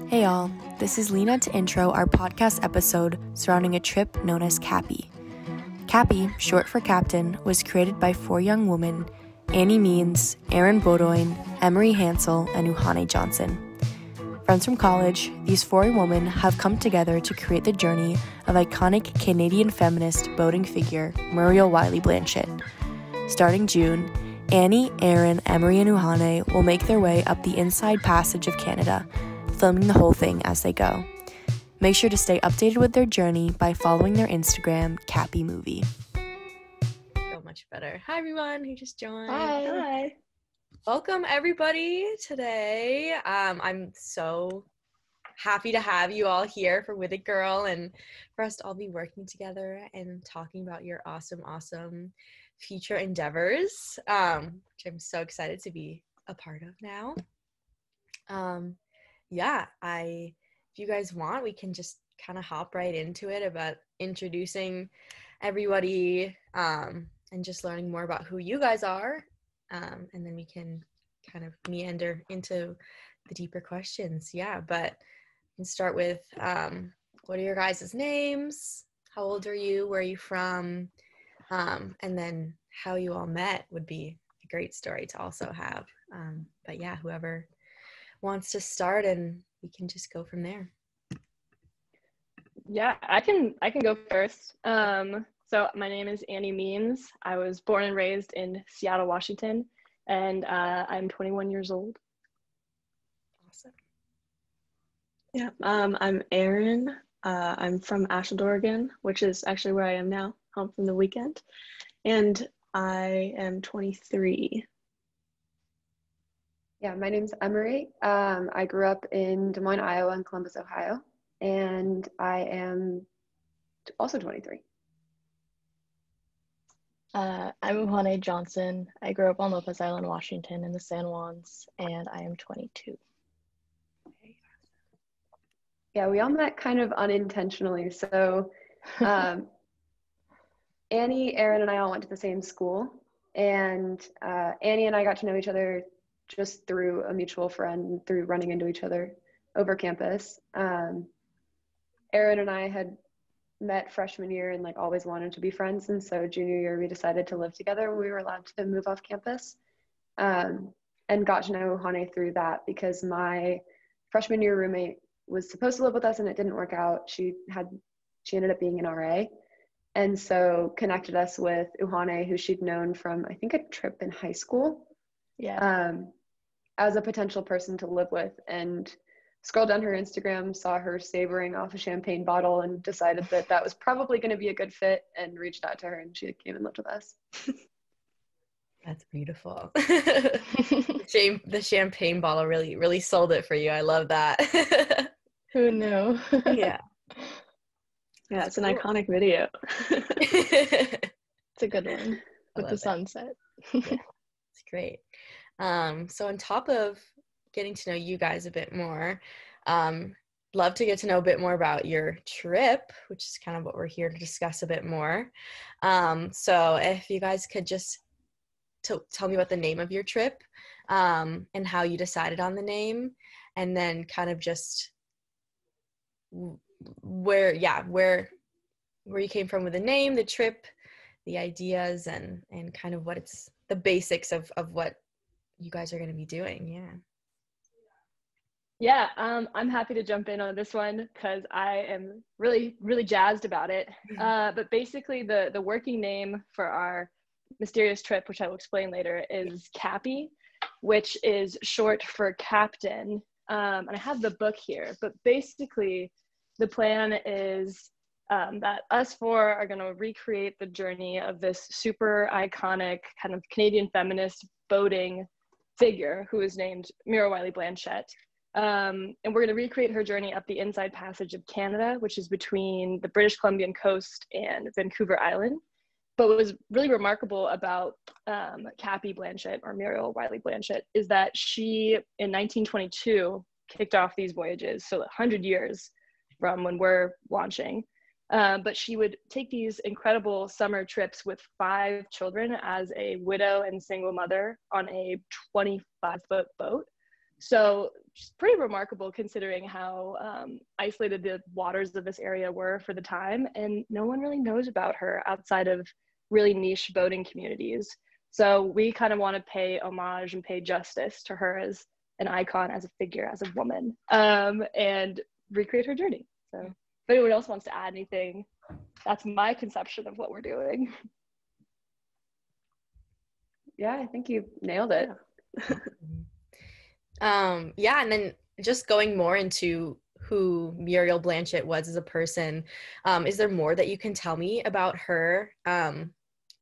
Hey y'all, this is Lena to intro our podcast episode surrounding a trip known as Capi. Capi, short for Captain, was created by four young women, Annie Means, Erin Beaudoin, Emery Hansell, and Uhane Johnson. Friends from college, these four women have come together to create the journey of iconic Canadian feminist boating figure Muriel Wylie Blanchet. Starting June, Annie, Erin, Emery, and Uhane will make their way up the Inside Passage of Canada, filming the whole thing as they go. Make sure to stay updated with their journey by following their Instagram, Capi Movie. So much better. Hi everyone who just joined. Hi. Welcome everybody today. I'm so happy to have you all here for With It Girl and for us to all be working together and talking about your awesome future endeavors, which I'm so excited to be a part of now. If you guys want, we can just kind of hop right into it about introducing everybody and just learning more about who you guys are. And then we can kind of meander into the deeper questions. Yeah, but we can start with what are your guys' names? How old are you? Where are you from? And then how you all met would be a great story to also have. But yeah, whoever wants to start, and we can just go from there. Yeah, I can go first. So my name is Annie Means. I was born and raised in Seattle, Washington, and I'm 21 years old. Awesome. Yeah, I'm Erin. I'm from Ashland, Oregon, which is actually where I am now, home from the weekend, and I am 23. Yeah, my name's Emery. I grew up in Des Moines, Iowa, and Columbus, Ohio, and I am also 23. I'm Uhane Johnson. I grew up on Lopez Island, Washington, in the San Juans, and I am 22. Yeah, we all met kind of unintentionally. So Annie, Erin, and I all went to the same school, and Annie and I got to know each other just through a mutual friend, through running into each other over campus. Erin and I had met freshman year and like always wanted to be friends, and so junior year we decided to live together when we were allowed to move off campus, and got to know Uhane through that because my freshman year roommate was supposed to live with us and it didn't work out. She ended up being an RA, and so connected us with Uhane, who she'd known from I think a trip in high school. Yeah. As a potential person to live with, and scrolled down her Instagram, saw her savoring off a champagne bottle, and decided that that was probably going to be a good fit, and reached out to her, and she came and lived with us. That's beautiful. The champagne bottle really sold it for you. I love that. Who knew? Yeah. Yeah, it's an iconic video. It's a good one with the sunset. Yeah, it's great. So on top of getting to know you guys a bit more, love to get to know a bit more about your trip, which is kind of what we're here to discuss a bit more. So if you guys could just tell me about the name of your trip, and how you decided on the name, and then kind of just where you came from with the name, the trip, the ideas, and kind of what it's the basics of what you guys are going to be doing. Yeah, I'm happy to jump in on this one because I am really jazzed about it. But basically the working name for our mysterious trip, which I will explain later, is Capi, which is short for Captain. And I have the book here, but basically the plan is that us four are going to recreate the journey of this super iconic kind of Canadian feminist boating figure who is named Muriel Wylie Blanchet. And we're going to recreate her journey up the Inside Passage of Canada, which is between the British Columbian coast and Vancouver Island. But what was really remarkable about Capi Blanchet, or Muriel Wylie Blanchet, is that she, in 1922, kicked off these voyages, so 100 years from when we're launching. But she would take these incredible summer trips with 5 children as a widow and single mother on a 25-foot boat. So just pretty remarkable considering how isolated the waters of this area were for the time, and no one really knows about her outside of really niche boating communities. So we kind of want to pay homage and pay justice to her as an icon, as a figure, as a woman, and recreate her journey. So if anyone else wants to add anything, that's my conception of what we're doing. Yeah, I think you nailed it. Yeah, and then just going more into who Muriel Blanchet was as a person, is there more that you can tell me about her,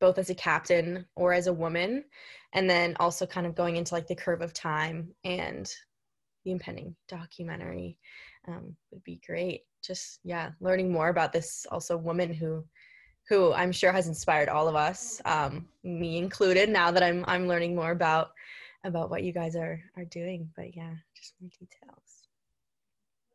both as a captain or as a woman, and then also kind of going into like the curve of time and the impending documentary would be great. Just, yeah, learning more about this also woman who I'm sure has inspired all of us, me included, now that I'm learning more about what you guys are doing. But yeah, just more details.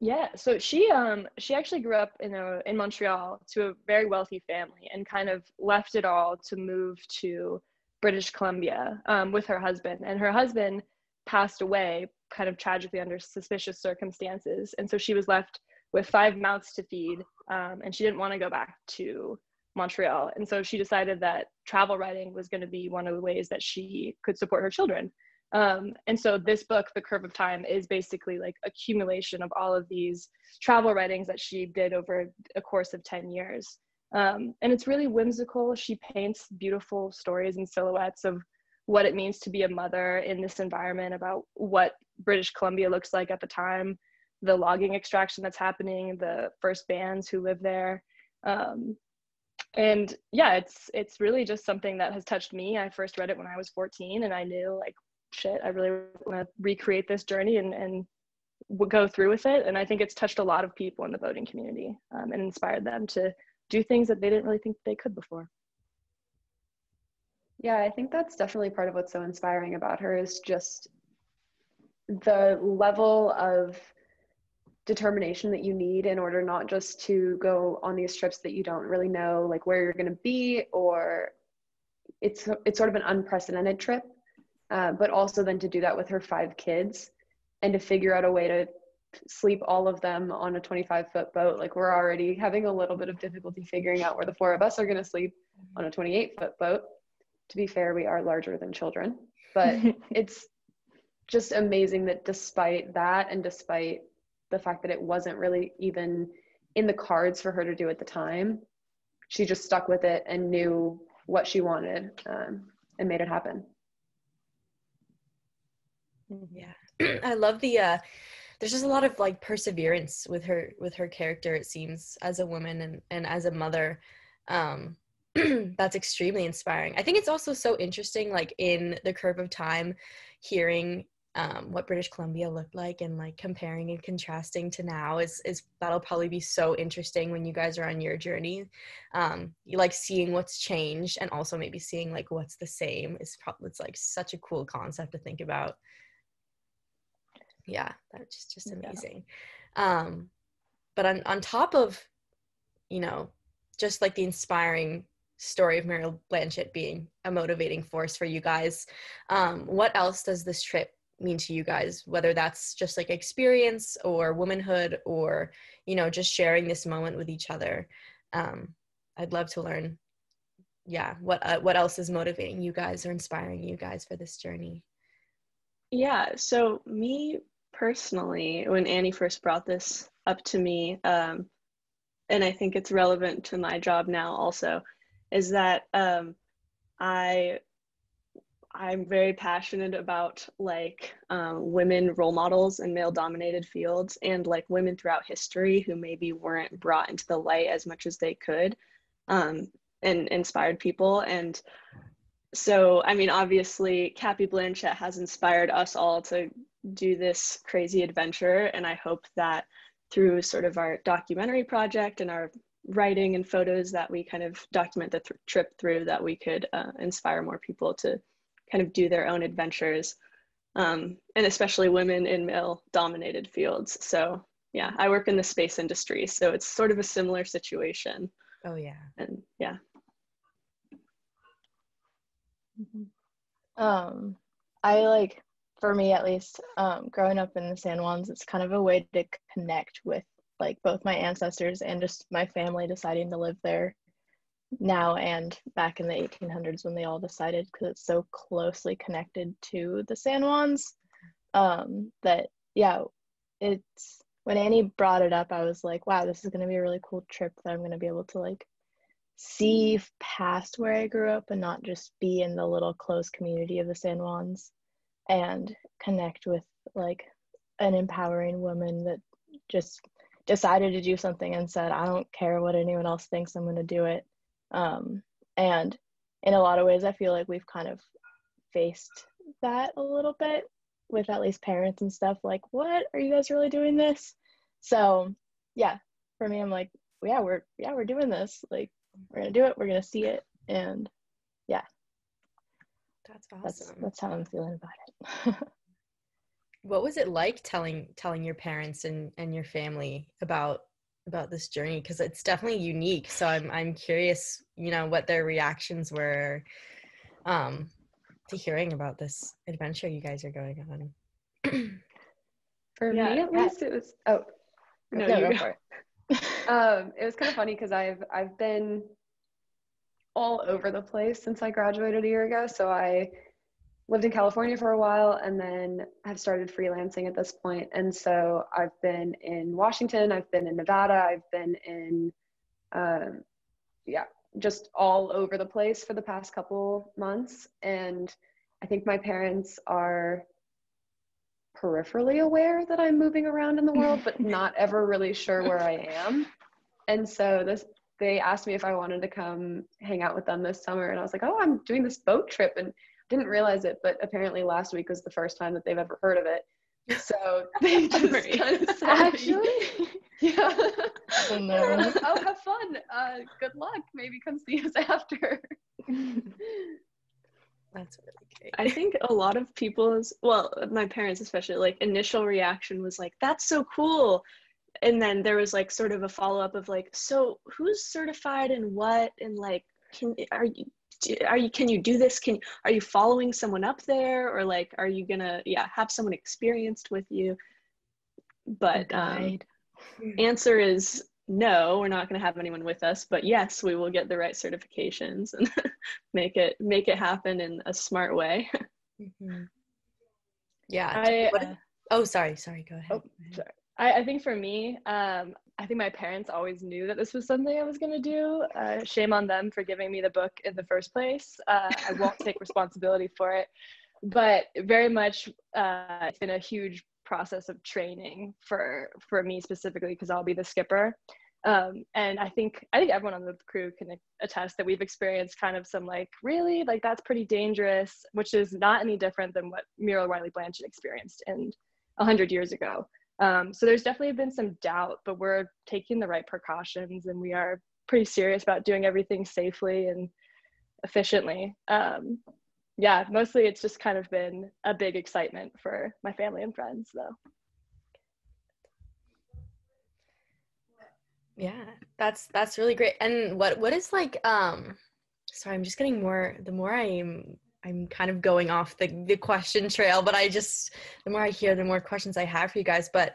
Yeah, so she actually grew up in Montreal to a very wealthy family and kind of left it all to move to British Columbia with her husband. And her husband passed away kind of tragically under suspicious circumstances. And so she was left with 5 mouths to feed, and she didn't want to go back to Montreal. And so she decided that travel writing was going to be one of the ways that she could support her children. And so this book, The Curve of Time, is basically like accumulation of all of these travel writings that she did over a course of 10 years. And it's really whimsical. She paints beautiful stories and silhouettes of what it means to be a mother in this environment, about what British Columbia looks like at the time, the logging extraction that's happening, the first bands who live there. And yeah, it's really just something that has touched me. I first read it when I was 14, and I knew, like, shit, I really want to recreate this journey and go through with it. And I think it's touched a lot of people in the boating community, and inspired them to do things that they didn't really think they could before. Yeah, I think that's definitely part of what's so inspiring about her, is just the level of determination that you need in order not just to go on these trips that you don't really know like where you're going to be, or it's sort of an unprecedented trip, but also then to do that with her 5 kids and to figure out a way to sleep all of them on a 25-foot boat. Like, we're already having a little bit of difficulty figuring out where the 4 of us are going to sleep on a 28-foot boat. To be fair, we are larger than children, but it's just amazing that despite that, and despite the fact that it wasn't really even in the cards for her to do at the time, she just stuck with it and knew what she wanted, and made it happen. Yeah. I love there's just a lot of like perseverance with her character, it seems, as a woman and as a mother. That's extremely inspiring. I think it's also so interesting, like in The Curve of Time, hearing what British Columbia looked like, and like comparing and contrasting to now is that'll probably be so interesting when you guys are on your journey. You like seeing what's changed, and also maybe seeing like what's the same is probably, it's like such a cool concept to think about. Yeah, that's just amazing. Yeah. But on top of, just like the inspiring story of Muriel Blanchet being a motivating force for you guys, what else does this trip mean to you guys, whether that's just like experience or womanhood, or just sharing this moment with each other? I'd love to learn what else is motivating you guys or inspiring you guys for this journey. Yeah, so me personally, when Annie first brought this up to me, and I think it's relevant to my job now also, is that I'm very passionate about like women role models in male dominated fields, and like women throughout history who maybe weren't brought into the light as much as they could, and inspired people. And so, I mean, obviously Capi Blanchet has inspired us all to do this crazy adventure, and I hope that through sort of our documentary project and our writing and photos that we kind of document the trip through, that we could inspire more people to kind of do their own adventures, and especially women in male dominated fields. So yeah, I work in the space industry, so it's sort of a similar situation. Oh yeah. And yeah. I like for me at least, growing up in the San Juans, it's kind of a way to connect with like both my ancestors and just my family deciding to live there now and back in the 1800s when they all decided, because it's so closely connected to the San Juans, that yeah, it's when Annie brought it up, I was like, wow, this is going to be a really cool trip that I'm going to be able to like see past where I grew up and not just be in the little close community of the San Juans, and connect with like an empowering woman that just decided to do something and said, I don't care what anyone else thinks, I'm going to do it. And in a lot of ways, I feel like we've kind of faced that a little bit with at least parents and stuff, like, what, are you guys really doing this? So yeah, for me, I'm like, yeah, we're doing this. Like, we're gonna do it, we're gonna see it, and yeah, That's awesome. That's how I'm feeling about it. What was it like telling your parents and your family about this journey? Because it's definitely unique. So I'm curious, you know, what their reactions were to hearing about this adventure you guys are going on. For me, at least, it was. Oh, no, you go for it. It was kind of funny because I've been all over the place since I graduated a year ago. So I lived in California for a while and then have started freelancing at this point. And so I've been in Washington, I've been in Nevada, I've been in, just all over the place for the past couple months. And I think my parents are peripherally aware that I'm moving around in the world, but not ever really sure where I am. And so they asked me if I wanted to come hang out with them this summer. And I was like, oh, I'm doing this boat trip. And didn't realize it, but apparently last week was the first time that they've ever heard of it. So they just kind of said, actually, yeah. Oh, no. Oh, have fun. Good luck. Maybe come see us after. That's really great. I think a lot of people's, well, my parents especially, like, initial reaction was like, that's so cool. And then there was like sort of a follow-up of like, so who's certified and what, and like, can you do this? Are you following someone up there, or like, are you gonna have someone experienced with you? But answer is no, we're not gonna have anyone with us, but yes, we will get the right certifications and make it happen in a smart way. Mm-hmm. Yeah. Sorry, go ahead. Oh, sorry. I think for me, I think my parents always knew that this was something I was going to do. Shame on them for giving me the book in the first place. I won't take responsibility for it, but very much it's been a huge process of training for me specifically, because I'll be the skipper. And I think everyone on the crew can attest that we've experienced kind of some like, really, like, that's pretty dangerous, which is not any different than what Muriel Wylie Blanchet experienced 100 years ago. So there's definitely been some doubt, but we're taking the right precautions and we are pretty serious about doing everything safely and efficiently. Mostly it's just kind of been a big excitement for my family and friends, though. Yeah, that's really great. And what is like, sorry, I'm just getting the more I'm kind of going off the question trail, but the more I hear, the more questions I have for you guys. But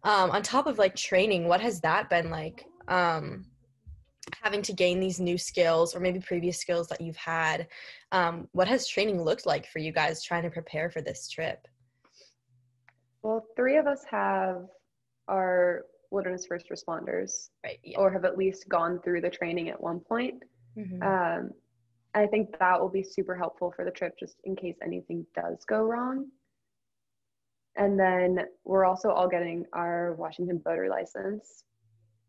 on top of like training, what has that been like, having to gain these new skills or maybe previous skills that you've had? What has training looked like for you guys trying to prepare for this trip? Well, 3 of us are wilderness first responders, right? Yeah. Or have at least gone through the training at one point. Mm-hmm. I think that will be super helpful for the trip, just in case anything does go wrong. And then we're also all getting our Washington boater license.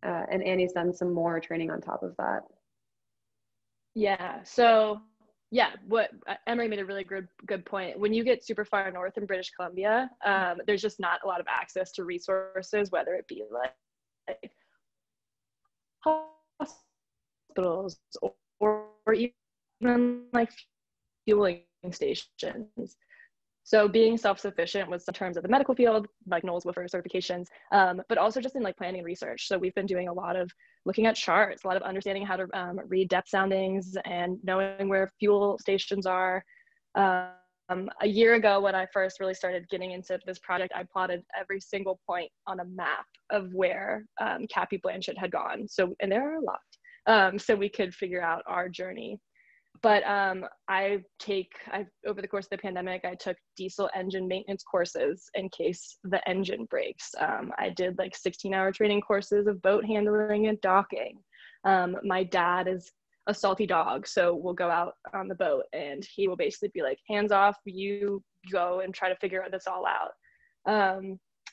And Annie's done some more training on top of that. Yeah. So what Emery made a really good point. When you get super far north in British Columbia, there's just not a lot of access to resources, whether it be like hospitals or even like fueling stations. So being self-sufficient was in terms of the medical field, like Knowles Wiffer certifications, but also just in like planning and research. So we've been doing a lot of looking at charts, a lot of understanding how to read depth soundings and knowing where fuel stations are. A year ago, when I first really started getting into this project, I plotted every single point on a map of where Capi Blanchet had gone. So, and there are a lot. So we could figure out our journey. But over the course of the pandemic, I took diesel engine maintenance courses in case the engine breaks. I did like 16-hour training courses of boat handling and docking. My dad is a salty dog, so we'll go out on the boat and he will basically be like, hands off, you go and try to figure this all out.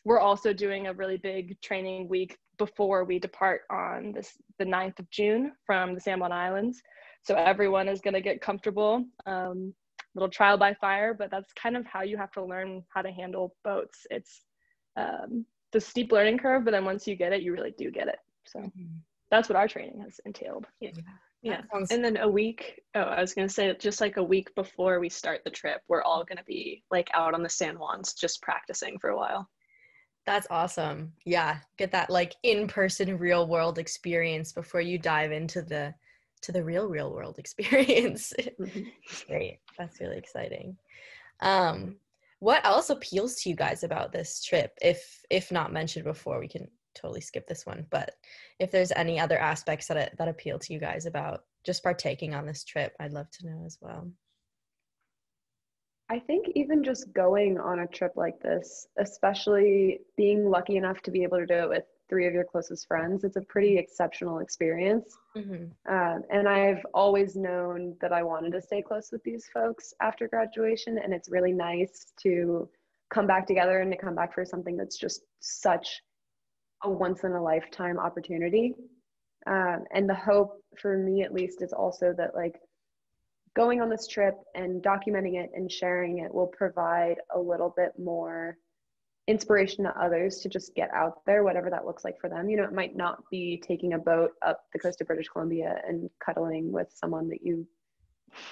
We're also doing a really big training week before we depart on the 9th of June from the San Juan Islands. So everyone is going to get comfortable, little trial by fire, but that's kind of how you have to learn how to handle boats. It's the steep learning curve, but then once you get it, you really do get it. So that's what our training has entailed. Yeah. And then I was going to say, just like a week before we start the trip, we're all going to be like out on the San Juans just practicing for a while. That's awesome. Yeah. Get that like in-person real world experience before you dive into the real world experience. Great. That's really exciting. What else appeals to you guys about this trip? If not mentioned before, we can totally skip this one, but if there's any other aspects that appeal to you guys about just partaking on this trip, I'd love to know as well. I think even just going on a trip like this, especially being lucky enough to be able to do it with 3 of your closest friends, it's a pretty exceptional experience. And I've always known that I wanted to stay close with these folks after graduation, and it's really nice to come back together and to come back for something that's just such a once-in-a-lifetime opportunity. And the hope, for me at least, is also that like going on this trip and documenting it and sharing it will provide a little bit more inspiration to others to just get out there, whatever that looks like for them. You know, it might not be taking a boat up the coast of British Columbia and cuddling with someone that you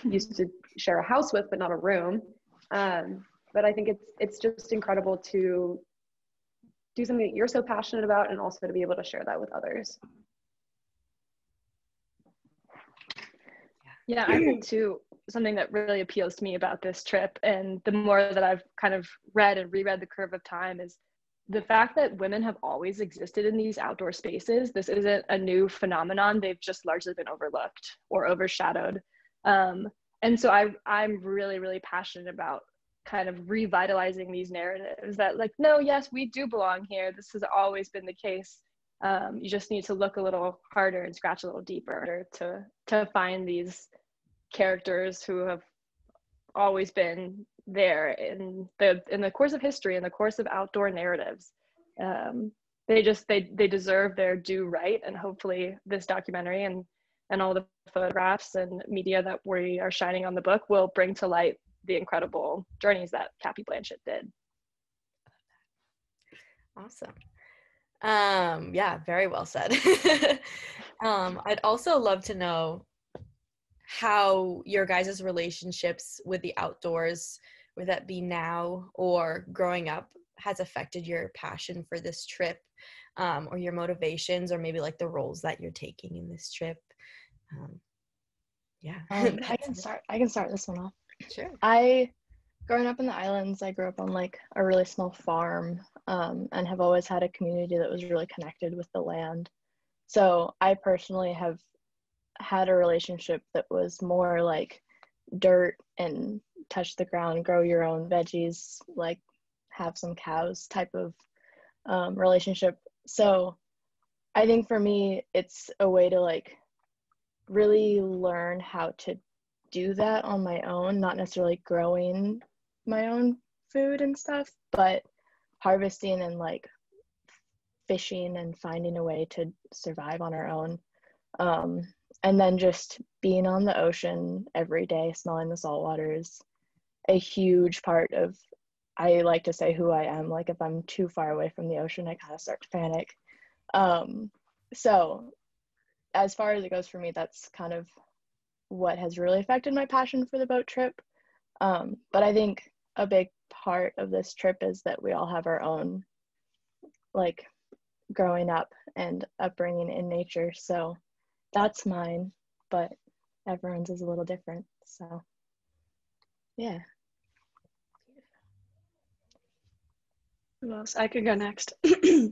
used to share a house with, but not a room. But I think it's just incredible to do something that you're so passionate about and also to be able to share that with others. Yeah, I think too, something that really appeals to me about this trip, and the more that I've kind of read and reread The Curve of Time, is the fact that women have always existed in these outdoor spaces. This isn't a new phenomenon. They've just largely been overlooked or overshadowed. And so I'm really, really passionate about kind of revitalizing these narratives that like, no, yes, we do belong here. This has always been the case. You just need to look a little harder and scratch a little deeper to find these characters who have always been there in the course of history, in the course of outdoor narratives. They deserve their due right, and hopefully this documentary and all the photographs and media that we are shining on the book will bring to light the incredible journeys that Capi Blanchet did. Awesome. Yeah, very well said. I'd also love to know how your guys' relationships with the outdoors, whether that be now or growing up, has affected your passion for this trip, or your motivations, or maybe like the roles that you're taking in this trip. I can start this one off. Sure. Growing up in the islands, I grew up on like a really small farm, and have always had a community that was really connected with the land. So I personally have had a relationship that was more like dirt and touch the ground, grow your own veggies, like have some cows type of relationship. So I think for me, it's a way to like really learn how to do that on my own, not necessarily growing my own food and stuff, but harvesting and like fishing and finding a way to survive on our own. And then just being on the ocean every day, smelling the salt water is a huge part of, I like to say, who I am. Like if I'm too far away from the ocean, I kind of start to panic. So as far as it goes for me, that's kind of what has really affected my passion for the boat trip. But I think a big part of this trip is that we all have our own like growing up and upbringing in nature. So that's mine, but everyone's is a little different. So yeah. Who else? I could go next.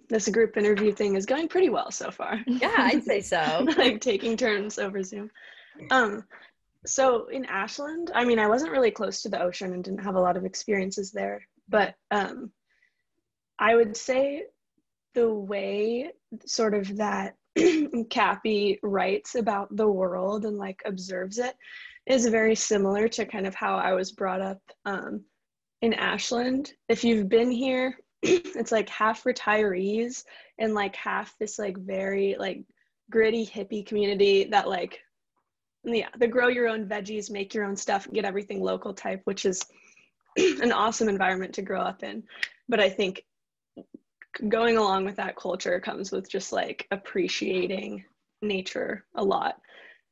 This group interview thing is going pretty well so far. Yeah, I'd say so. Like taking turns over Zoom. So in Ashland, I mean, I wasn't really close to the ocean and didn't have a lot of experiences there, but I would say the way sort of that Capi writes about the world and like observes it is very similar to kind of how I was brought up in Ashland. If you've been here, it's like half retirees and like half this like very like gritty hippie community that like, yeah, the grow your own veggies, make your own stuff, get everything local type, which is an awesome environment to grow up in. But I think going along with that culture comes with just like appreciating nature a lot,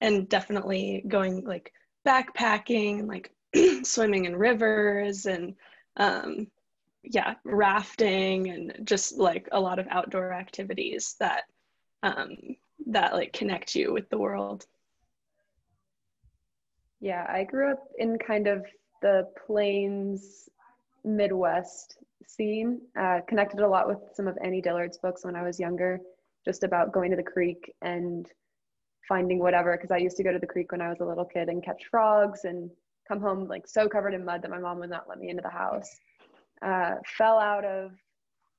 and definitely going like backpacking and like swimming in rivers and yeah, rafting and just like a lot of outdoor activities that that like connect you with the world. Yeah, I grew up in kind of the Plains Midwest scene, connected a lot with some of Annie Dillard's books when I was younger, just about going to the creek and finding whatever, because I used to go to the creek when I was a little kid and catch frogs and come home like so covered in mud that my mom would not let me into the house. Fell out of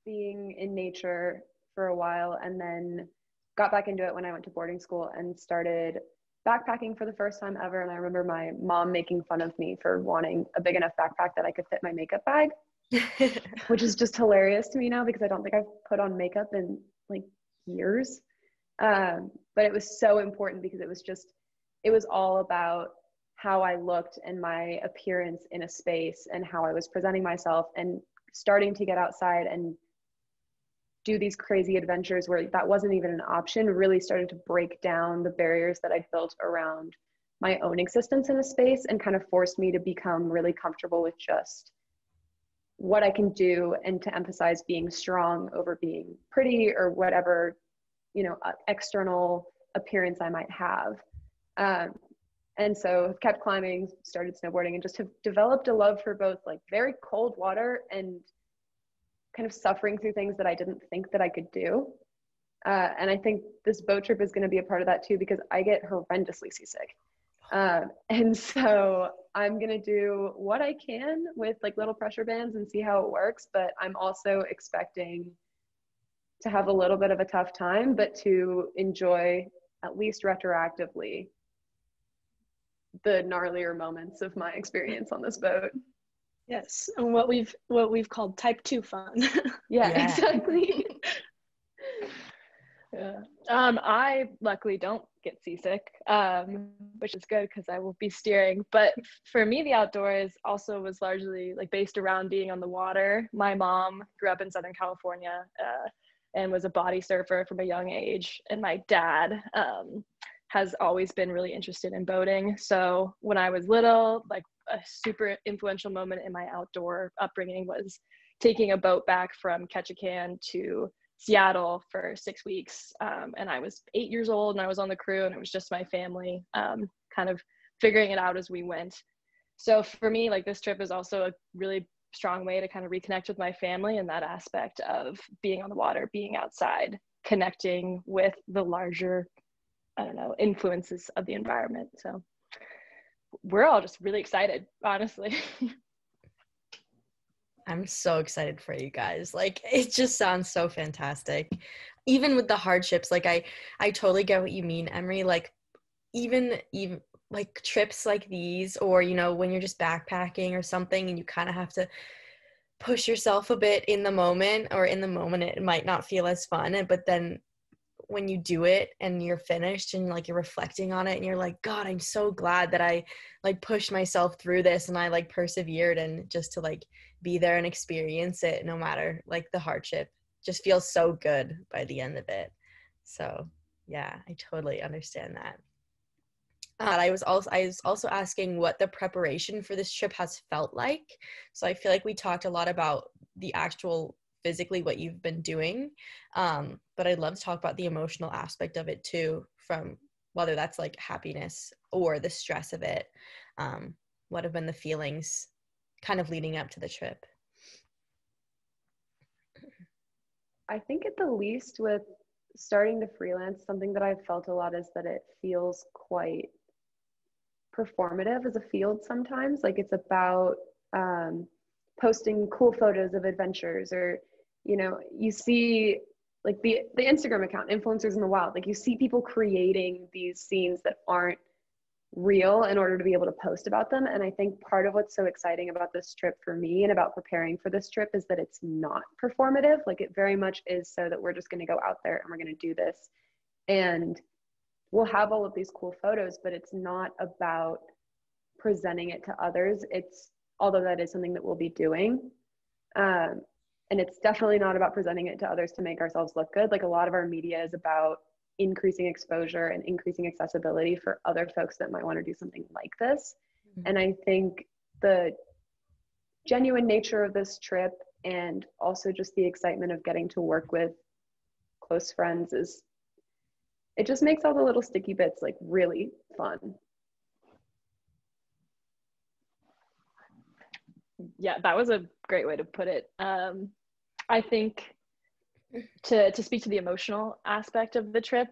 being in nature for a while and then got back into it when I went to boarding school and started backpacking for the first time ever. And I remember my mom making fun of me for wanting a big enough backpack that I could fit my makeup bag, which is just hilarious to me now because I don't think I've put on makeup in like years. But it was so important because it was all about how I looked and my appearance in a space and how I was presenting myself, and starting to get outside and do these crazy adventures where that wasn't even an option really started to break down the barriers that I'd built around my own existence in a space, and kind of forced me to become really comfortable with just what I can do and to emphasize being strong over being pretty or whatever, you know, external appearance I might have. And so kept climbing, started snowboarding, and just have developed a love for both like very cold water and kind of suffering through things that I didn't think that I could do. And I think this boat trip is going to be a part of that too, because I get horrendously seasick. And so I'm going to do what I can with like little pressure bands and see how it works. But I'm also expecting to have a little bit of a tough time, but to enjoy, at least retroactively, the gnarlier moments of my experience on this boat. Yes, and what we've called type 2 fun. Yeah, exactly. Yeah. I luckily don't get seasick, which is good because I will be steering. But for me, the outdoors also was largely like based around being on the water. My mom grew up in Southern California and was a body surfer from a young age, and my dad has always been really interested in boating. So when I was little, like a super influential moment in my outdoor upbringing was taking a boat back from Ketchikan to Seattle for 6 weeks. And I was 8 years old and I was on the crew, and it was just my family, kind of figuring it out as we went. So for me, like this trip is also a really strong way to kind of reconnect with my family and that aspect of being on the water, being outside, connecting with the larger, I don't know, influences of the environment. So we're all just really excited, honestly. I'm so excited for you guys. Like, it just sounds so fantastic. Even with the hardships, like I totally get what you mean, Emery. Like even like trips like these, or, you know, when you're just backpacking or something and you kind of have to push yourself a bit in the moment, or in the moment it might not feel as fun, but then when you do it and you're finished and like you're reflecting on it and you're like, God, I'm so glad that I like pushed myself through this and I like persevered, and just to like be there and experience it no matter like the hardship just feels so good by the end of it. So yeah, I totally understand that. I was also asking what the preparation for this trip has felt like. So I feel like we talked a lot about the actual physically what you've been doing, but I'd love to talk about the emotional aspect of it too, from whether that's like happiness or the stress of it. What have been the feelings kind of leading up to the trip? I think at the least with starting to freelance, something that I've felt a lot is that it feels quite performative as a field sometimes. Like it's about posting cool photos of adventures, or, you know, you see like the Instagram account, Influencers in the Wild, like you see people creating these scenes that aren't real in order to be able to post about them. And I think part of what's so exciting about this trip for me and about preparing for this trip is that it's not performative. Like it very much is so that we're just going to go out there and we're going to do this, and we'll have all of these cool photos, but it's not about presenting it to others. It's, although that is something that we'll be doing, and it's definitely not about presenting it to others to make ourselves look good. Like a lot of our media is about increasing exposure and increasing accessibility for other folks that might want to do something like this. Mm-hmm. And I think the genuine nature of this trip, and also just the excitement of getting to work with close friends, is, it just makes all the little sticky bits like really fun. Yeah, that was a great way to put it. I think to speak to the emotional aspect of the trip,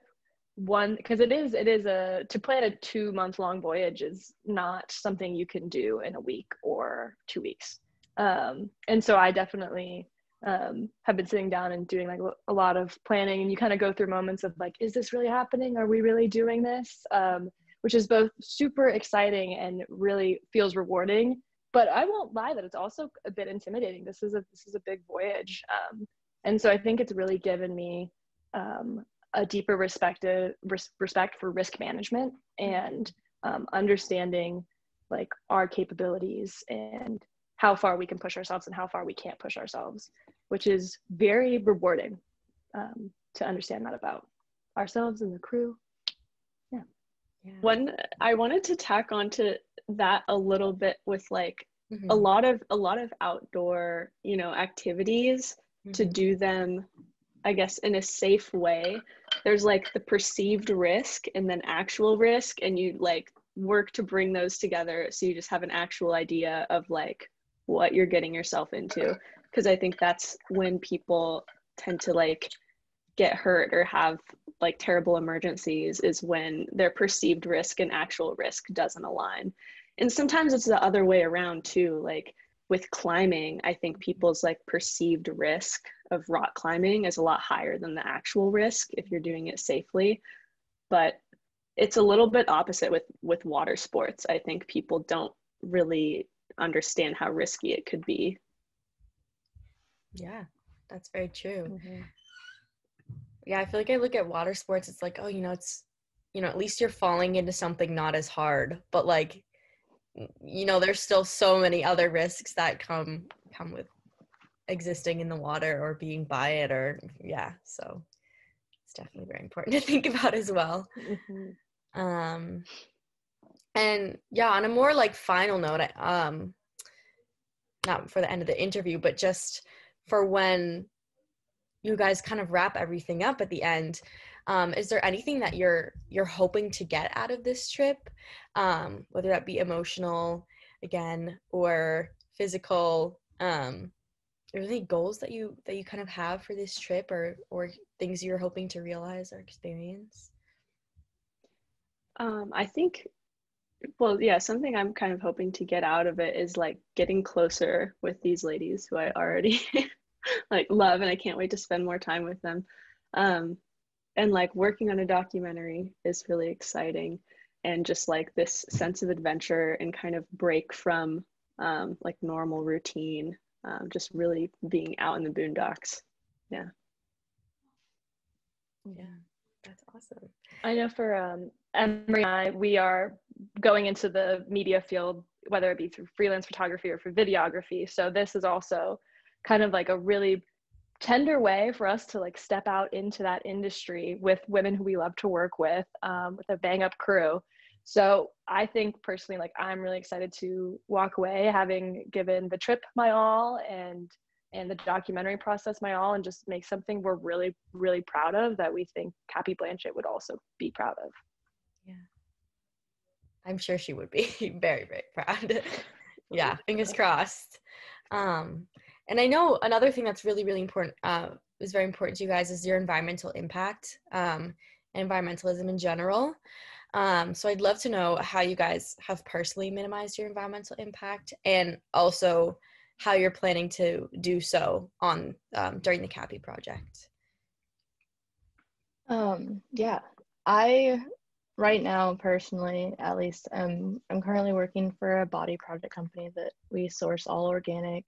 one, because it is to plan a 2-month-long voyage is not something you can do in a week or 2 weeks. And so I definitely have been sitting down and doing like a lot of planning, and you kind of go through moments of like, is this really happening? Are we really doing this? Which is both super exciting and really feels rewarding. But I won't lie that it's also a bit intimidating. This is a big voyage. And so I think it's really given me a deeper respect for risk management and understanding like our capabilities and how far we can push ourselves and how far we can't push ourselves, which is very rewarding to understand that about ourselves and the crew. Yeah. One, I wanted to tack onto that a little bit with like a lot of outdoor, you know, activities, to do them, I guess, in a safe way. There's like the perceived risk and then actual risk, and you like work to bring those together so you just have an actual idea of like what you're getting yourself into. Because I think that's when people tend to like get hurt or have like terrible emergencies, is when their perceived risk and actual risk doesn't align. And sometimes it's the other way around too. Like with climbing, I think people's like perceived risk of rock climbing is a lot higher than the actual risk if you're doing it safely. But it's a little bit opposite with water sports. I think people don't really understand how risky it could be. Yeah, that's very true. Yeah, I feel like I look at water sports, it's like, oh, you know, it's, you know, at least you're falling into something not as hard, but like, you know, there's still so many other risks that come with existing in the water or being by it, or so it's definitely very important to think about as well. And yeah, on a more like final note, not for the end of the interview, but just for when you guys kind of wrap everything up at the end, is there anything that you're hoping to get out of this trip, whether that be emotional again or physical? Are there any goals that you kind of have for this trip, or things you're hoping to realize or experience? I think, well, yeah, something I'm kind of hoping to get out of it is like getting closer with these ladies who I already like love, and I can't wait to spend more time with them. And like working on a documentary is really exciting, and just like this sense of adventure and kind of break from like normal routine, just really being out in the boondocks. Yeah, that's awesome. I know for Emery and I, we are going into the media field, whether it be through freelance photography or for videography. So this is also kind of like a really tender way for us to like step out into that industry with women who we love to work with a bang up crew. So I think personally, like I'm really excited to walk away having given the trip my all and the documentary process my all, and just make something we're really, really proud of, that we think Capi Blanchet would also be proud of. Yeah, I'm sure she would be very, very proud. Yeah, fingers crossed. And I know another thing that's really, really important was very important to you guys is your environmental impact, and environmentalism in general. So I'd love to know how you guys have personally minimized your environmental impact, and also how you're planning to do so on during the Capi project. Yeah, I right now personally, at least, I'm currently working for a body project company that we source all organic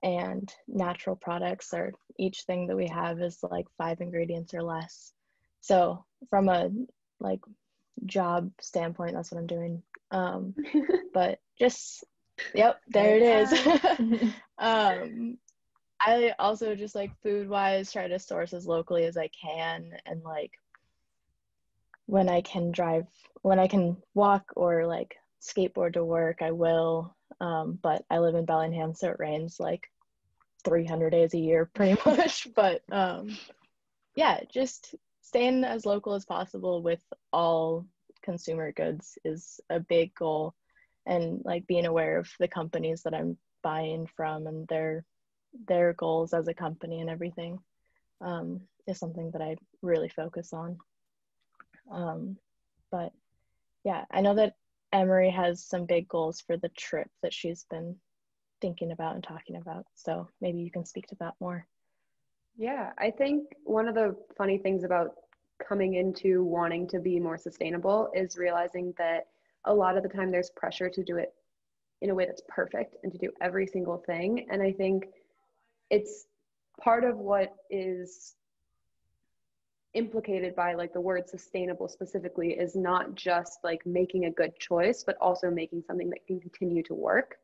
and natural products. Or each thing that we have is like 5 ingredients or less. So from a like job standpoint, that's what I'm doing. But just, yep, there it is. I also just like food wise try to source as locally as I can, and like when I can walk or like skateboard to work, I will. But I live in Bellingham, so it rains like 300 days a year pretty much. But yeah, just staying as local as possible with all consumer goods is a big goal, and like being aware of the companies that I'm buying from and their goals as a company and everything is something that I really focus on. But yeah, I know that Emery has some big goals for the trip that she's been thinking about and talking about, so maybe you can speak to that more. Yeah, I think one of the funny things about coming into wanting to be more sustainable is realizing that a lot of the time there's pressure to do it in a way that's perfect and to do every single thing. And I think it's part of what is implicated by like the word sustainable specifically is not just like making a good choice, but also making something that can continue to work.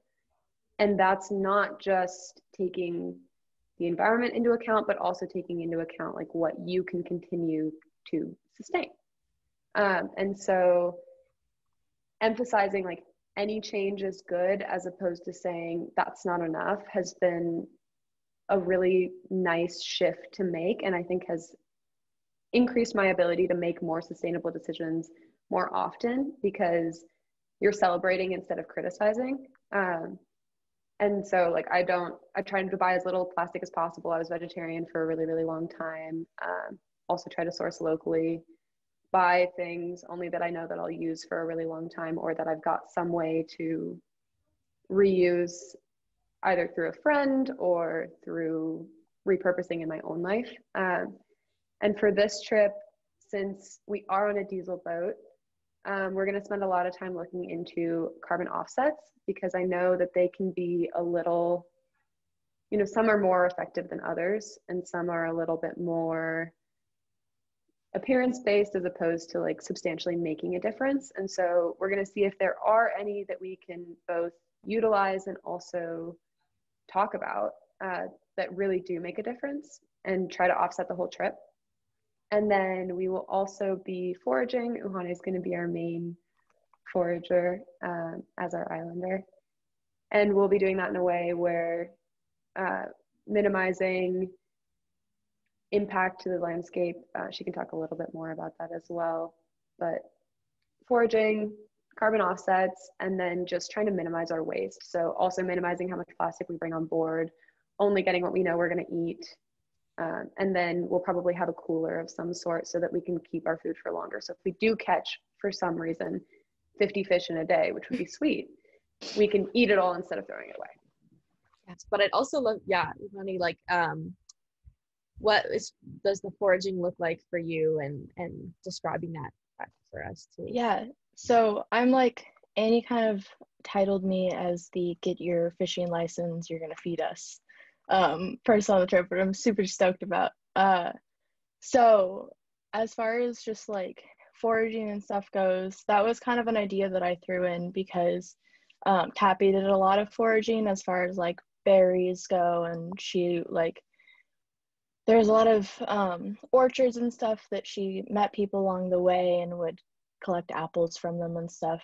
And that's not just taking the environment into account, but also taking into account like what you can continue to sustain. And so emphasizing like any change is good as opposed to saying that's not enough has been a really nice shift to make, and I think has increased my ability to make more sustainable decisions more often because you're celebrating instead of criticizing. And so like I try to buy as little plastic as possible. I was vegetarian for a really, really long time. Also try to source locally, buy things only that I know that I'll use for a really long time, or that I've got some way to reuse either through a friend or through repurposing in my own life. And for this trip, since we are on a diesel boat, we're going to spend a lot of time looking into carbon offsets, because I know that they can be a little, some are more effective than others, and some are a little bit more appearance-based as opposed to like substantially making a difference. And so we're going to see if there are any that we can both utilize and also talk about that really do make a difference, and try to offset the whole trip. And then we will also be foraging. Uhane is going to be our main forager as our islander. And we'll be doing that in a way where minimizing impact to the landscape. She can talk a little bit more about that as well. But foraging, carbon offsets, and then just trying to minimize our waste. So also minimizing how much plastic we bring on board, only getting what we know we're going to eat. And then we'll probably have a cooler of some sort so that we can keep our food for longer. So if we do catch, for some reason, 50 fish in a day, which would be sweet, we can eat it all instead of throwing it away. Yes, but I'd also love, Uhane, like, does the foraging look like for you, and describing that for us too? Yeah, so I'm like, Annie kind of titled me as the get your fishing license, you're gonna feed us person on the trip, but I'm super stoked about. So as far as just like foraging and stuff goes, that was kind of an idea that I threw in because Capi did a lot of foraging as far as like berries go, and she like there's a lot of orchards and stuff that she met people along the way and would collect apples from them and stuff.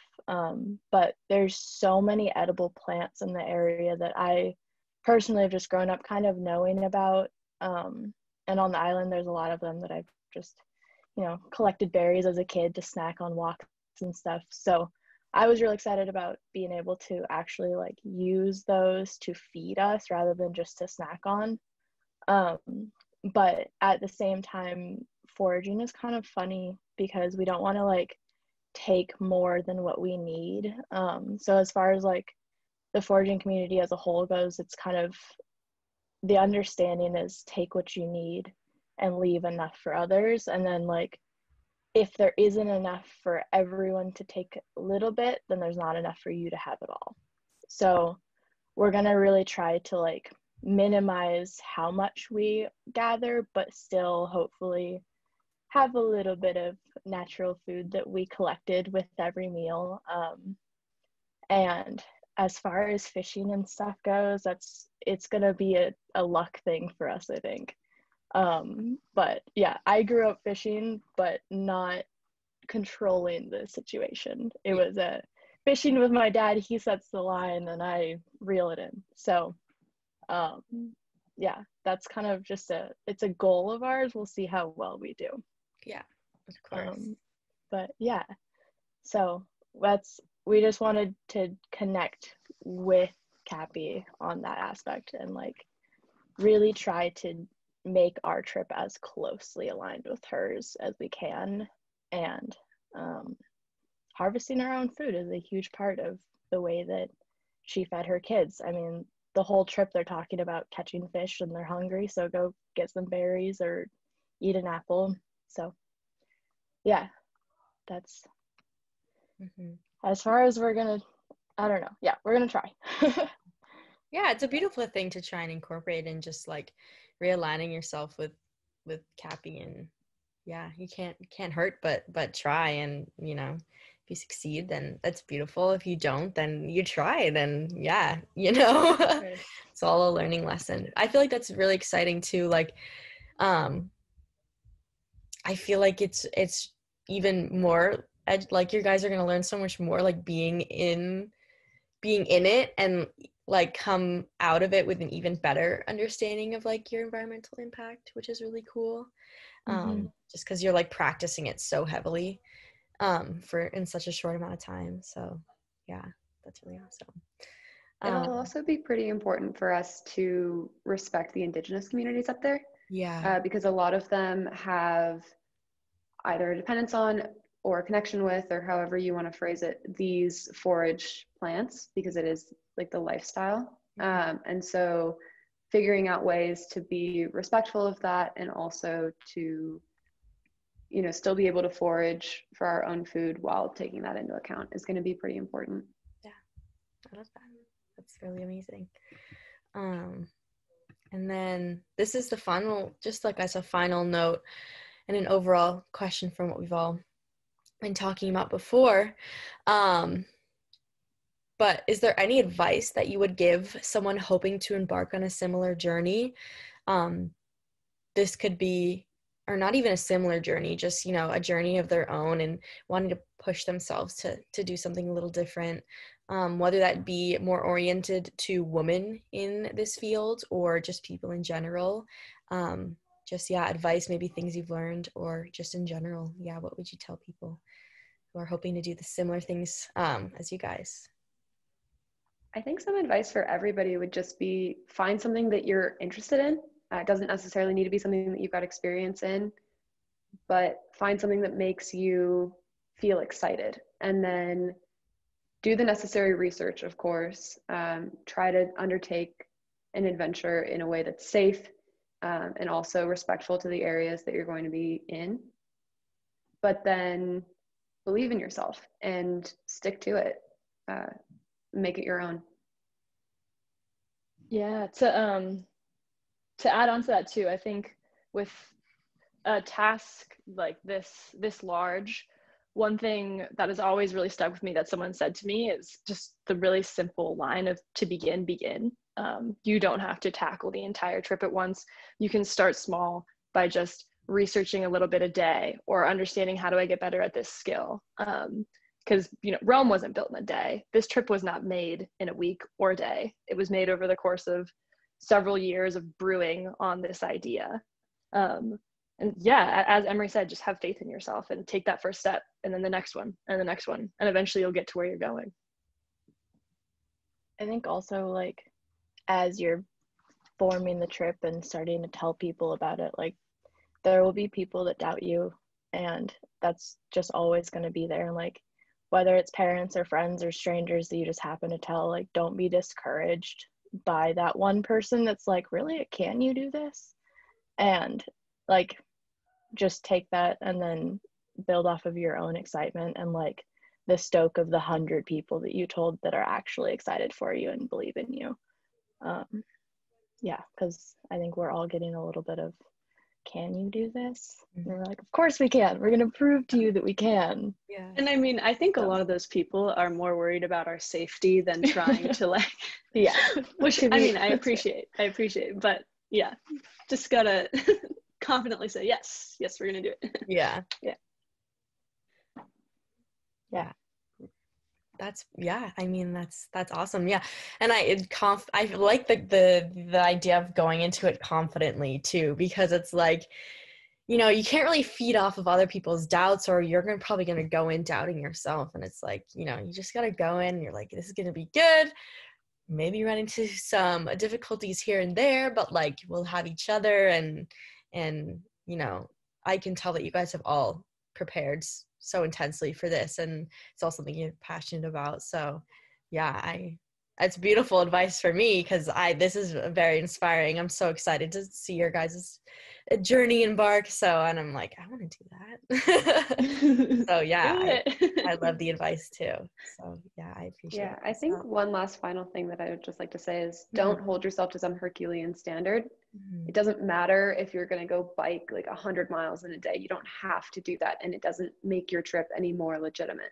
But there's so many edible plants in the area that I personally have just grown up kind of knowing about. And on the island, there's a lot of them that I've just, collected berries as a kid to snack on walks and stuff. So I was really excited about being able to actually use those to feed us rather than just to snack on. But at the same time, foraging is kind of funny because we don't want to like take more than what we need. So as far as like the foraging community as a whole goes, it's kind of the understanding is take what you need and leave enough for others. And then like if there isn't enough for everyone to take a little bit, then there's not enough for you to have it all. So we're going to really try to like minimize how much we gather, but still hopefully have a little bit of natural food that we collected with every meal. And as far as fishing and stuff goes, it's going to be a luck thing for us, I think. But yeah, I grew up fishing, but not controlling the situation. It was fishing with my dad. He sets the line and I reel it in. So yeah, that's kind of just it's a goal of ours. We'll see how well we do. Yeah, of course. But yeah, so we just wanted to connect with Capi on that aspect and like really try to make our trip as closely aligned with hers as we can. And harvesting our own food is a huge part of the way that she fed her kids. I mean, the whole trip they're talking about catching fish and they're hungry, so go get some berries or eat an apple. So yeah, that's as far as we're gonna, I don't know. Yeah, we're gonna try. Yeah, it's a beautiful thing to try and incorporate and just like realigning yourself with Capi. And yeah, you can't hurt but try. And you know, if you succeed, then that's beautiful. If you don't, then you tried. And yeah, you know, it's all a learning lesson. I feel like that's really exciting too. Like I feel like it's even more like your guys are gonna learn so much more like being in it and like come out of it with an even better understanding of like your environmental impact, which is really cool. Just because you're like practicing it so heavily for in such a short amount of time. So yeah, that's really awesome. It'll also be pretty important for us to respect the indigenous communities up there. Yeah. Because a lot of them have either a dependence on or a connection with, or however you want to phrase it, these forage plants, because it is like the lifestyle. And so figuring out ways to be respectful of that and also to, you know, still be able to forage for our own food while taking that into account is going to be pretty important. Yeah, I love that. That's really amazing. And then this is the final, just like as a final note and an overall question from what we've all been talking about before. But is there any advice that you would give someone hoping to embark on a similar journey? This could be, or not even a similar journey, just, you know, a journey of their own and wanting to push themselves to do something a little different, whether that be more oriented to women in this field or just people in general. Just, yeah, advice, maybe things you've learned or just in general. Yeah, what would you tell people who are hoping to do the similar things as you guys? I think some advice for everybody would just be find something that you're interested in. It doesn't necessarily need to be something that you've got experience in, but find something that makes you feel excited. And then do the necessary research, of course. Try to undertake an adventure in a way that's safe and also respectful to the areas that you're going to be in. But then believe in yourself and stick to it. Make it your own. Yeah, to add on to that too, I think with a task like this large, one thing that has always really stuck with me that someone said to me is just the really simple line of to begin. You don't have to tackle the entire trip at once. You can start small by just researching a little bit a day or understanding how do I get better at this skill. Because, you know, Rome wasn't built in a day. This trip was not made in a week or a day. It was made over the course of several years of brewing on this idea. And yeah, as Emery said, just have faith in yourself and take that first step and then the next one and the next one. And eventually you'll get to where you're going. I think also like as you're forming the trip and starting to tell people about it, like there will be people that doubt you, and that's just always going to be there. And like whether it's parents or friends or strangers that you just happen to tell, like don't be discouraged by that one person that's like, really, can you do this? And like just take that and then build off of your own excitement and like the stoke of the 100 people that you told that are actually excited for you and believe in you. Yeah, because I think we're all getting a little bit of, can you do this? And we're like, of course we can. We're going to prove to you that we can. Yeah. And I mean, I think a lot of those people are more worried about our safety than trying to like, Yeah. which I mean, I appreciate, but yeah, just gotta confidently say, yes, we're going to do it. Yeah. I mean, that's awesome. Yeah. And I like the idea of going into it confidently too, because it's like, you know, you can't really feed off of other people's doubts, or you're probably going to go in doubting yourself. And it's like, you know, you just got to go in and you're like, this is going to be good. Maybe run into some difficulties here and there, but like we'll have each other. And, you know, I can tell that you guys have all prepared so intensely for this, and it's all something you're passionate about. So yeah, it's beautiful advice for me, because this is very inspiring. I'm so excited to see your guys' journey embark. And I'm like, I want to do that. So yeah, I love the advice too. So yeah, I appreciate it. I think one last final thing that I would just like to say is don't hold yourself to some Herculean standard. It doesn't matter if you're going to go bike like 100 miles in a day. You don't have to do that, and it doesn't make your trip any more legitimate.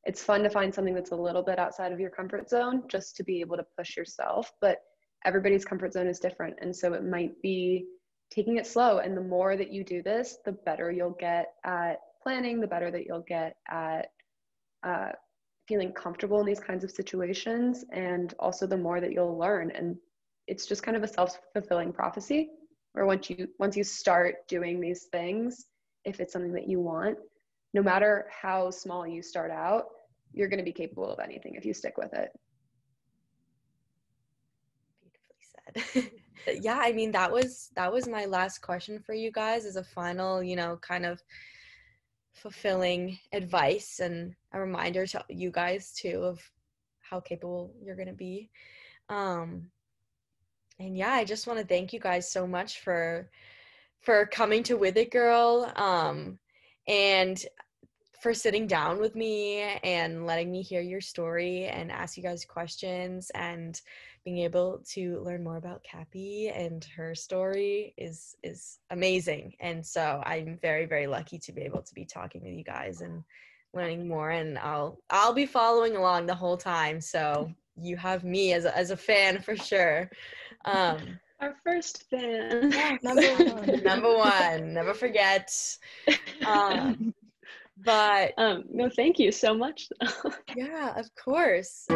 It's fun to find something that's a little bit outside of your comfort zone just to be able to push yourself, but everybody's comfort zone is different. And so it might be taking it slow. And the more that you do this, the better you'll get at planning, the better that you'll get at feeling comfortable in these kinds of situations, and also the more that you'll learn. And it's just kind of a self-fulfilling prophecy, where once you start doing these things, if it's something that you want, no matter how small you start out, you're going to be capable of anything if you stick with it. Beautifully said. Yeah, I mean, that was my last question for you guys, as a final, you know, kind of fulfilling advice and a reminder to you guys too of how capable you're going to be. And yeah, I just want to thank you guys so much for coming to With It Girl, and for sitting down with me and letting me hear your story and ask you guys questions, and being able to learn more about Capi and her story is amazing. And so I'm very, very lucky to be able to be talking with you guys and learning more, and I'll be following along the whole time. So you have me as a fan for sure. Our first fan. Number one, never forget. But no, thank you so much. Yeah, of course.